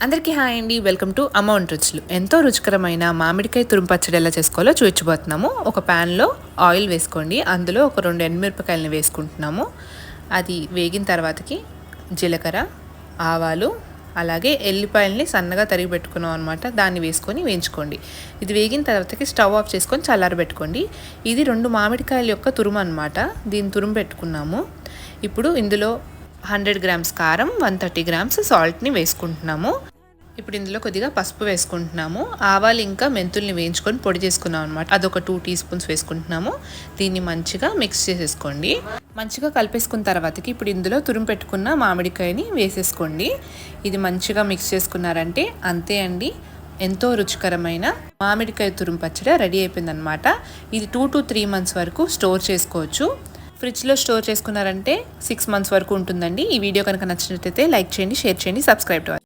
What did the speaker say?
అందరికీ హాయ్ అండి. Welcome to అమ్మ వంట రుచులు. ఎంతో రుచికరమైన మామిడికాయ తురుము పచ్చడి ఎలా చేసుకోవాలో చూపించబోతున్నాము. ఒక ప్యాన్లో ఆయిల్ వేసుకోండి. అందులో ఒక 2 ఎండుమిరపకాయలని వేసుకుంటున్నాము. అది వేగిన తర్వాతకి జీలకర్ర, ఆవాలు, అలాగే ఎల్లిపాయలని సన్నగా తరిగి పెట్టుకున్నాం అనమాట. దాన్ని వేసుకొని వేయించుకోండి. ఇది వేగిన తర్వాతకి స్టవ్ ఆఫ్ చేసుకొని చల్లారబెట్టుకోండి. ఇది 2 మామిడికాయల యొక్క తురుము అనమాట. దీన్ని తురుము పెట్టుకున్నాము. ఇప్పుడు ఇందులో 100 గ్రామ్స్ కారం, 130 గ్రామ్స్ సాల్ట్ని వేసుకుంటున్నాము. ఇప్పుడు ఇందులో కొద్దిగా పసుపు వేసుకుంటున్నాము. ఆవాలు ఇంకా మెంతుల్ని వేయించుకొని పొడి చేసుకున్నాం అనమాట. అదొక 2 టీ స్పూన్స్ వేసుకుంటున్నాము. దీన్ని మంచిగా మిక్స్ చేసేసుకోండి. మంచిగా కలిపేసుకున్న తర్వాతకి ఇప్పుడు ఇందులో తురుము పెట్టుకున్న మామిడికాయని వేసేసుకోండి. ఇది మంచిగా మిక్స్ చేసుకున్నారంటే అంతే అండి, ఎంతో రుచికరమైన మామిడికాయ తురుము పచ్చడి రెడీ అయిపోయిందనమాట. ఇది 2 to 3 months వరకు స్టోర్ చేసుకోవచ్చు. ఫ్రిడ్జ్లో స్టోర్ చేసుకున్నారంటే 6 months వరకు ఉంటుందండి. ఈ వీడియో కనుక నచ్చినట్లయితే లైక్ చేయండి, షేర్ చేయండి, సబ్స్క్రైబ్ టు